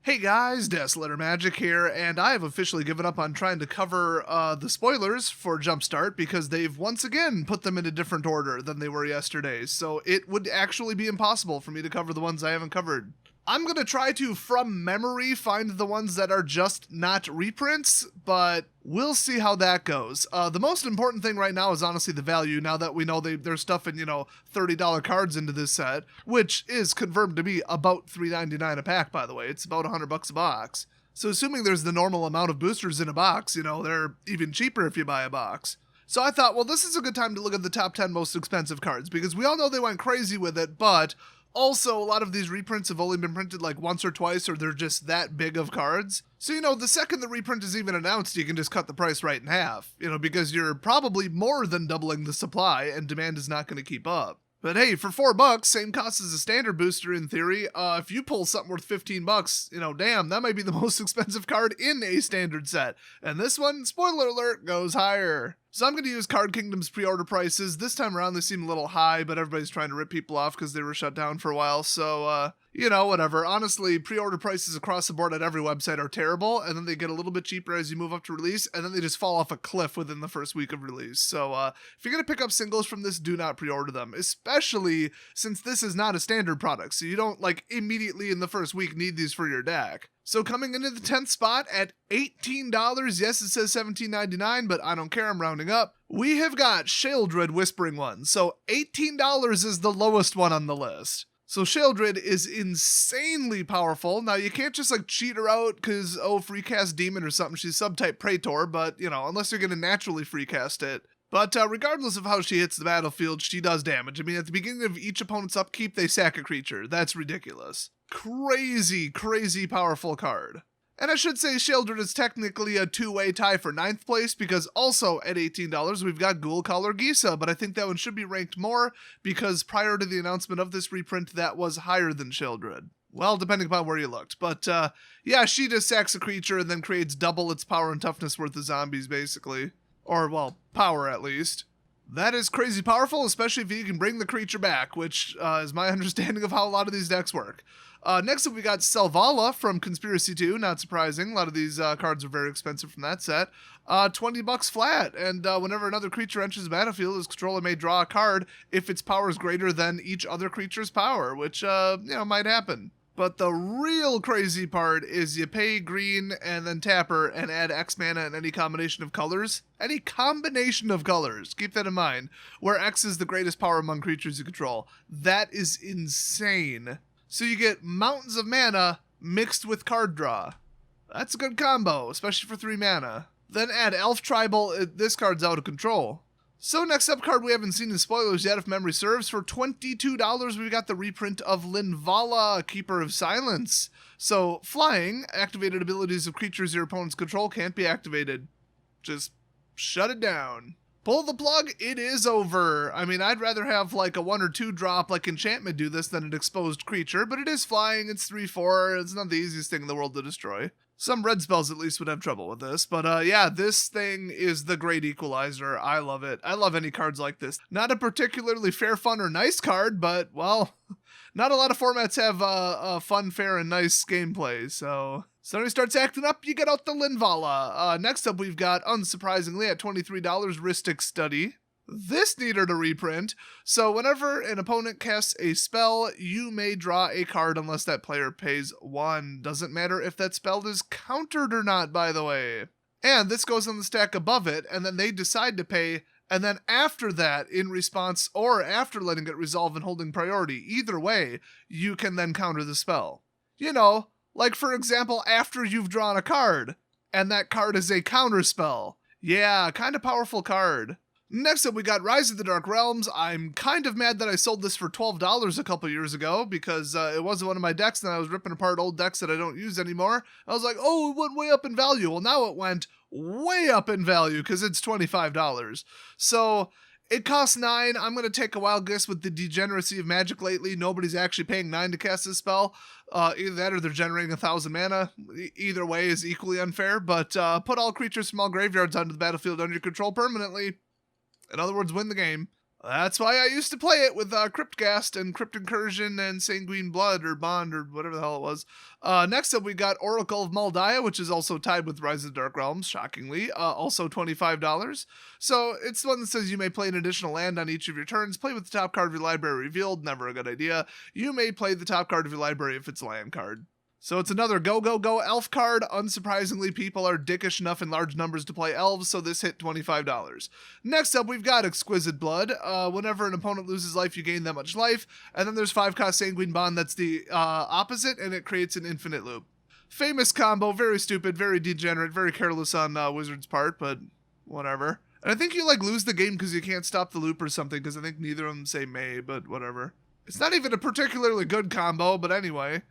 Hey guys, Desolator Magic here, and I have officially given up on trying to cover the spoilers for Jump Start because they've once again put them in a different order than they were yesterday, so it would actually be impossible for me to cover the ones I haven't covered. I'm going to try to, from memory, find the ones that are just not reprints, but we'll see how that goes. The most important thing right now is honestly the value, now that we know they're stuffing, $30 cards into this set, which is confirmed to be about $3.99 a pack, by the way. It's about $100 a box. So assuming there's the normal amount of boosters in a box, they're even cheaper if you buy a box. So I thought, well, this is a good time to look at the top 10 most expensive cards, because we all know they went crazy with it, but also, a lot of these reprints have only been printed like once or twice, or they're just that big of cards. So, the second the reprint is even announced, you can just cut the price right in half, because you're probably more than doubling the supply and demand is not going to keep up. But hey, for $4, same cost as a standard booster in theory, if you pull something worth $15, damn, that might be the most expensive card in a standard set. And this one, spoiler alert, goes higher. So I'm going to use Card Kingdom's pre-order prices. This time around they seem a little high, but everybody's trying to rip people off because they were shut down for a while. So, whatever. Honestly, pre-order prices across the board at every website are terrible, and then they get a little bit cheaper as you move up to release, and then they just fall off a cliff within the first week of release. So if you're going to pick up singles from this, do not pre-order them, especially since this is not a standard product, so you don't, immediately in the first week need these for your deck. So coming into the 10th spot at $18, yes, it says $17.99, but I don't care, I'm rounding up. We have got Sheoldred Whispering Ones, so $18 is the lowest one on the list. So Sheoldred is insanely powerful. Now, you can't just, cheat her out because, free cast Demon or something. She's subtype Praetor, but, unless you're going to naturally free cast it. But regardless of how she hits the battlefield, she does damage. I mean, at the beginning of each opponent's upkeep, they sack a creature. That's ridiculous. Crazy, crazy powerful card. And I should say Sheoldred is technically a two-way tie for 9th place because also at $18 we've got Ghoul Caller Gisa, but I think that one should be ranked more because prior to the announcement of this reprint that was higher than Sheoldred. Well, depending upon where you looked. But yeah, she just sacks a creature and then creates double its power and toughness worth of zombies basically. Or, well, power at least. That is crazy powerful, especially if you can bring the creature back, which is my understanding of how a lot of these decks work. Next up, we got Selvala from Conspiracy 2, not surprising. A lot of these cards are very expensive from that set. $20 flat, and whenever another creature enters the battlefield, its controller may draw a card if its power is greater than each other creature's power, which, might happen. But the real crazy part is you pay green and then tap her and add X mana in any combination of colors. Any combination of colors, keep that in mind, where X is the greatest power among creatures you control. That is insane. So you get mountains of mana mixed with card draw. That's a good combo, especially for 3 mana. Then add Elf Tribal, this card's out of control. So next up card we haven't seen in spoilers yet if memory serves, for $22 we've got the reprint of Linala, Keeper of Silence. So flying, activated abilities of creatures your opponents control can't be activated. Just shut it down. Pull the plug, it is over. I mean, I'd rather have a 1 or 2 drop enchantment do this than an exposed creature, but it is flying, it's 3/4, it's not the easiest thing in the world to destroy. Some red spells at least would have trouble with this, but yeah, this thing is the great equalizer. I love it. I love any cards like this. Not a particularly fair, fun, or nice card, but, well, not a lot of formats have a fun, fair, and nice gameplay, so when he starts acting up, you get out the Linala. Next up, we've got, unsurprisingly, at $23, Rhystic Study. This needed a reprint, so whenever an opponent casts a spell, you may draw a card unless that player pays 1. Doesn't matter if that spell is countered or not, by the way. And this goes on the stack above it, and then they decide to pay, and then after that, in response, or after letting it resolve and holding priority, either way, you can then counter the spell. For example, after you've drawn a card, and that card is a counter spell. Yeah, kind of powerful card. Next up, we got Rise of the Dark Realms. I'm kind of mad that I sold this for $12 a couple years ago because it wasn't one of my decks and I was ripping apart old decks that I don't use anymore. I was like, oh, it went way up in value. Well, now it went way up in value because it's $25. So it costs $9. I'm going to take a wild guess with the degeneracy of Magic lately. Nobody's actually paying $9 to cast this spell. Either that or they're generating 1,000 mana. Either way is equally unfair, but put all creatures from all graveyards onto the battlefield under your control permanently. In other words, win the game. That's why I used to play it with Cryptghast and Crypt Incursion and Sanguine Blood or Bond or whatever the hell it was. Next up, we got Oracle of Mul Daya, which is also tied with Rise of the Dark Realms, shockingly. Also $25. So it's the one that says you may play an additional land on each of your turns. Play with the top card of your library revealed. Never a good idea. You may play the top card of your library if it's a land card. So it's another go, go, go elf card. Unsurprisingly, people are dickish enough in large numbers to play elves, so this hit $25. Next up, we've got Exquisite Blood. Whenever an opponent loses life, you gain that much life. And then there's 5-cost Sanguine Bond that's the opposite, and it creates an infinite loop. Famous combo, very stupid, very degenerate, very careless on Wizard's part, but whatever. And I think you lose the game because you can't stop the loop or something, because I think neither of them say may, but whatever. It's not even a particularly good combo, but anyway.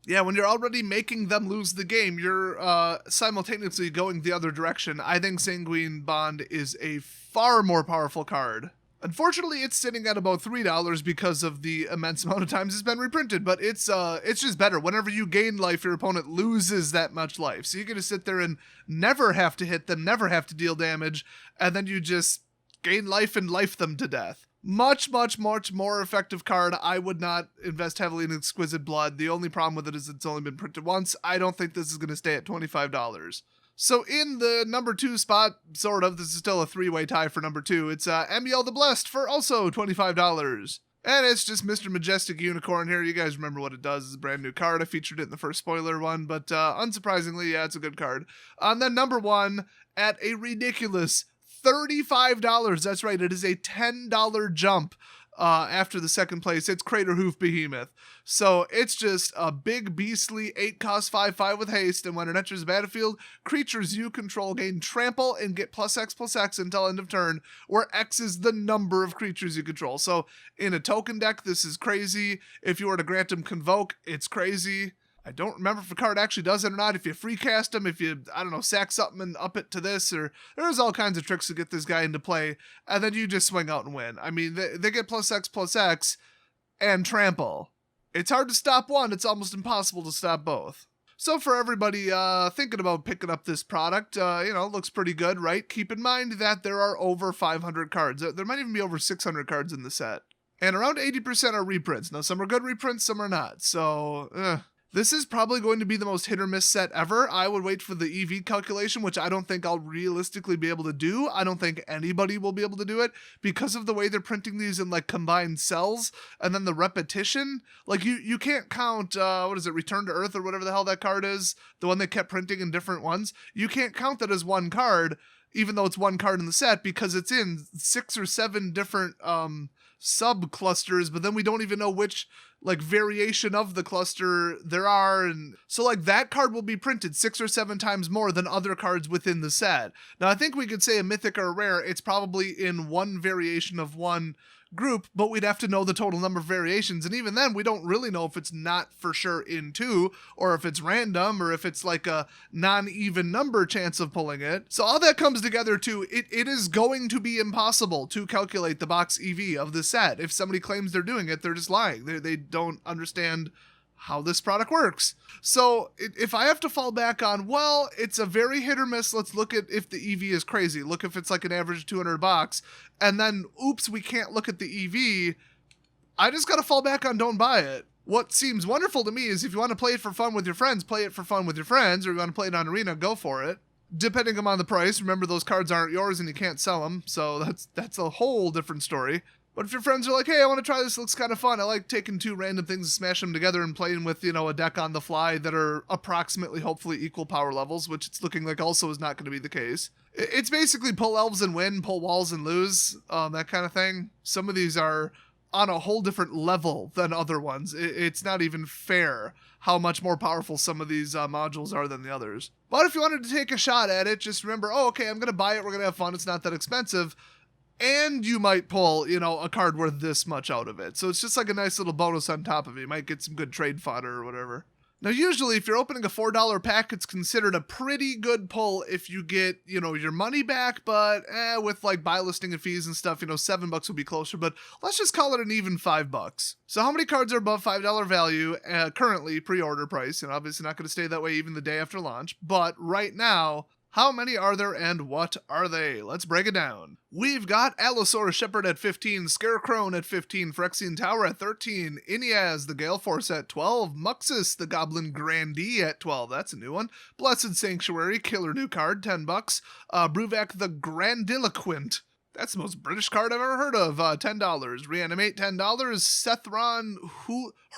Yeah, when you're already making them lose the game, you're simultaneously going the other direction. I think Sanguine Bond is a far more powerful card. Unfortunately, it's sitting at about $3 because of the immense amount of times it's been reprinted, but it's just better. Whenever you gain life, your opponent loses that much life. So you get to sit there and never have to hit them, never have to deal damage, and then you just gain life and life them to death. Much, much, much more effective card. I would not invest heavily in Exquisite Blood. The only problem with it is it's only been printed once. I don't think this is going to stay at $25. So in the number 2 spot, sort of, this is still a 3-way tie for number 2. It's Emiel the Blessed for also $25. And it's just Mr. Majestic Unicorn here. You guys remember what it does. It's a brand new card. I featured it in the first spoiler one, but unsurprisingly, yeah, it's a good card. And then number 1 at a ridiculous $35. That's right. It is a $10 jump after the second place. It's Craterhoof Behemoth. So it's just a big beastly 8-cost 5/5 with haste, and when it enters the battlefield, creatures you control gain trample and get +X/+X until end of turn, where X is the number of creatures you control. So in a token deck, this is crazy. If you were to grant them Convoke, it's crazy. I don't remember if a card actually does it or not. If you free cast them, if you, sack something and up it to this, or there's all kinds of tricks to get this guy into play, and then you just swing out and win. I mean, they get +X/+X and trample. It's hard to stop one. It's almost impossible to stop both. So for everybody thinking about picking up this product, looks pretty good, right? Keep in mind that there are over 500 cards. There might even be over 600 cards in the set. And around 80% are reprints. Now, some are good reprints, some are not. So, this is probably going to be the most hit or miss set ever. I would wait for the EV calculation, which I don't think I'll realistically be able to do. I don't think anybody will be able to do it because of the way they're printing these in combined cells, and then the repetition. You can't count, Return to Earth or whatever the hell that card is, the one they kept printing in different ones. You can't count that as one card, even though it's one card in the set, because it's in 6 or 7 different sub clusters, but then we don't even know which variation of the cluster there are, and so that card will be printed 6 or 7 times more than other cards within the set. Now I think we could say a mythic or a rare, it's probably in one variation of one group, but we'd have to know the total number of variations, and even then we don't really know if it's not for sure in 2, or if it's random, or if it's a non-even number chance of pulling it. So all that comes together to it is going to be impossible to calculate the box EV of the set. If somebody claims they're doing it, they're just lying. They don't understand how this product works. So if I have to fall back on, well, it's a very hit or miss, let's look at if the EV is crazy. Look if it's an average 200 box, and then, oops, we can't look at the EV. I just got to fall back on don't buy it. What seems wonderful to me is if you want to play it for fun with your friends, play it for fun with your friends, or you want to play it on Arena, go for it. Depending upon the price, remember those cards aren't yours and you can't sell them, so that's a whole different story. But if your friends are like, hey, I want to try this, it looks kind of fun. I like taking 2 random things and smashing them together and playing with, a deck on the fly that are approximately, hopefully, equal power levels, which it's looking like also is not going to be the case. It's basically pull elves and win, pull walls and lose, that kind of thing. Some of these are on a whole different level than other ones. It's not even fair how much more powerful some of these modules are than the others. But if you wanted to take a shot at it, just remember, okay, I'm going to buy it, we're going to have fun, it's not that expensive. And you might pull, a card worth this much out of it. So it's just a nice little bonus on top of it. You might get some good trade fodder or whatever. Now, usually, if you're opening a $4 pack, it's considered a pretty good pull if you get, your money back, but with buy listing and fees and stuff, $7 would be closer, but let's just call it an even $5. So how many cards are above $5 value currently pre-order price? And obviously not going to stay that way even the day after launch, but right now, How many are there and what are they? Let's break it down. We've got Allosaurus Shepherd at 15, Scarecrow at 15, Phyrexian Tower at 13, Ineaz the Gale Force at 12, Muxus the Goblin Grandee at 12, that's a new one, Blessed Sanctuary, killer new card, $10, Bruvac the Grandiloquent, that's the most British card I've ever heard of, $10, Reanimate $10, Sethron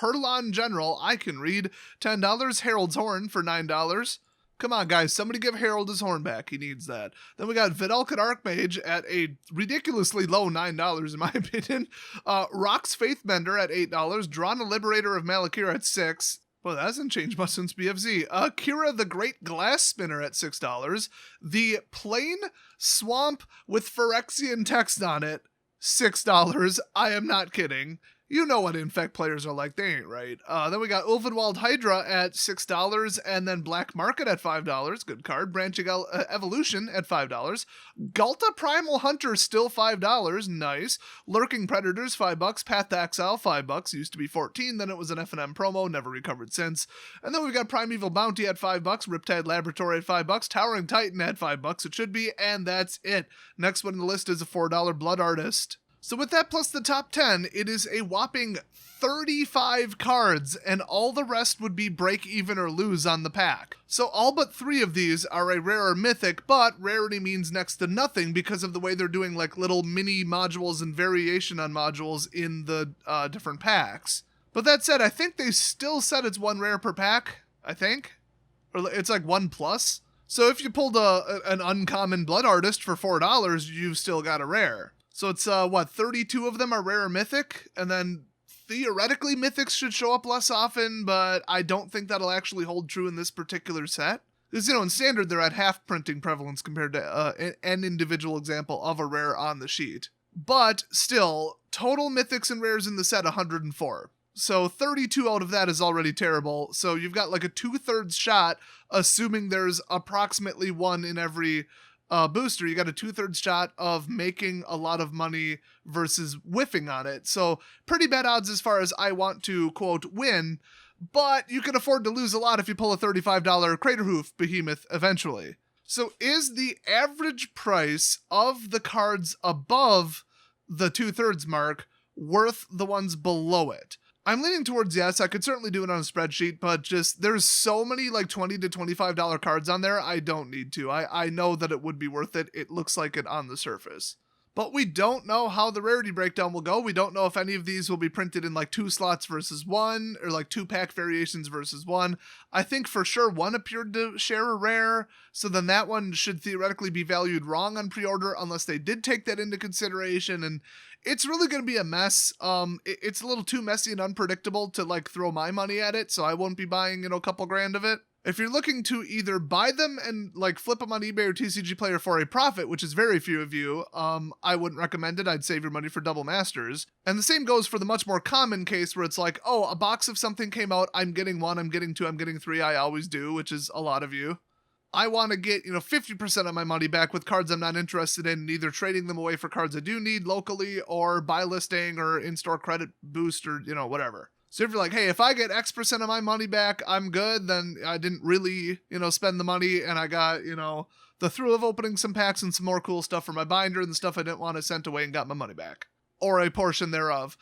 Hurlon General, I can read, $10, Herald's Horn for $9, come on, guys, somebody give Harold his horn back. He needs that. Then we got Vidalcan Archmage at a ridiculously low $9, in my opinion. Rock's Faithbender at $8. Drawn a Liberator of Malakir at $6. Well, that hasn't changed much since BFZ. Kira the Great Glass Spinner at $6. The Plain Swamp with Phyrexian text on it, $6. I am not kidding. You know what Infect players are like, they ain't right. Then we got Ulvenwald Hydra at $6, and then Black Market at $5, good card. Branching Evolution at $5. Galta Primal Hunter still $5, nice. Lurking Predators $5, Path to Exile $5, used to be 14, then it was an F&M promo, never recovered since. And then we got Primeval Bounty at $5, Riptide Laboratory at $5, Towering Titan at $5, it should be, and that's it. Next one on the list is a $4 Blood Artist. So with that plus the top 10, it is a whopping 35 cards, and all the rest would be break even or lose on the pack. So all but 3 of these are a rare or mythic, but rarity means next to nothing because of the way they're doing like little mini modules and variation on modules in the different packs. But that said, I think they still said it's 1 rare per pack, I think. Or it's like 1 plus. So if you pulled an uncommon Blood Artist for $4, you've still got a rare. So it's, 32 of them are rare or mythic, and then theoretically mythics should show up less often, but I don't think that'll actually hold true in this particular set. Because, in standard, they're at half printing prevalence compared to an individual example of a rare on the sheet. But still, total mythics and rares in the set, 104. So 32 out of that is already terrible. So you've got like a 2/3 shot, assuming there's approximately 1 in every booster. You got a 2/3 shot of making a lot of money versus whiffing on it. So pretty bad odds as far as I want to, quote, win, but you can afford to lose a lot if you pull a $35 Craterhoof Behemoth eventually. So is the average price of the cards above the 2/3 mark worth the ones below it? I'm leaning towards yes. I could certainly do it on a spreadsheet, but just there's so many like $20 to $25 cards on there, I don't need to. I know that it would be worth it. It looks like it on the surface. But we don't know how the rarity breakdown will go. We don't know if any of these will be printed in like 2 slots versus 1, or like 2 pack variations versus 1. I think for sure 1 appeared to share a rare, so then that one should theoretically be valued wrong on pre-order unless they did take that into consideration, and it's really going to be a mess. It's a little too messy and unpredictable to like throw my money at it, so I won't be buying, a couple grand of it. If you're looking to either buy them and like flip them on eBay or TCG Player for a profit, which is very few of you, I wouldn't recommend it. I'd save your money for Double Masters. And the same goes for the much more common case where it's like, oh, a box of something came out, I'm getting 1, I'm getting 2, I'm getting 3, I always do, which is a lot of you. I want to get, 50% of my money back with cards I'm not interested in, either trading them away for cards I do need locally or buy listing or in-store credit boost or, whatever. So if you're like, hey, if I get X% of my money back, I'm good, then I didn't really, spend the money and I got, the thrill of opening some packs and some more cool stuff for my binder and the stuff I didn't want to send away and got my money back. Or a portion thereof.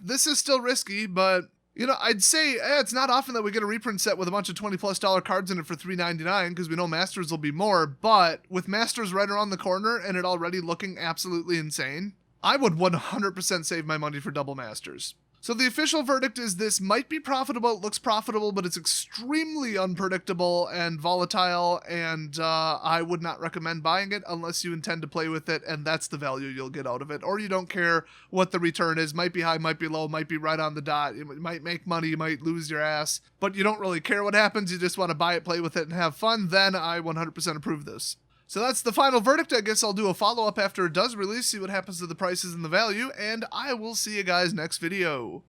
This is still risky, but, I'd say it's not often that we get a reprint set with a bunch of $20+ cards in it for $3.99 because we know Masters will be more, but with Masters right around the corner and it already looking absolutely insane, I would 100% save my money for Double Masters. So the official verdict is this might be profitable, it looks profitable, but it's extremely unpredictable and volatile, and I would not recommend buying it unless you intend to play with it, and that's the value you'll get out of it. Or you don't care what the return is, might be high, might be low, might be right on the dot, it might make money, you might lose your ass, but you don't really care what happens, you just want to buy it, play with it, and have fun, then I 100% approve this. So that's the final verdict. I guess I'll do a follow-up after it does release, see what happens to the prices and the value, and I will see you guys next video.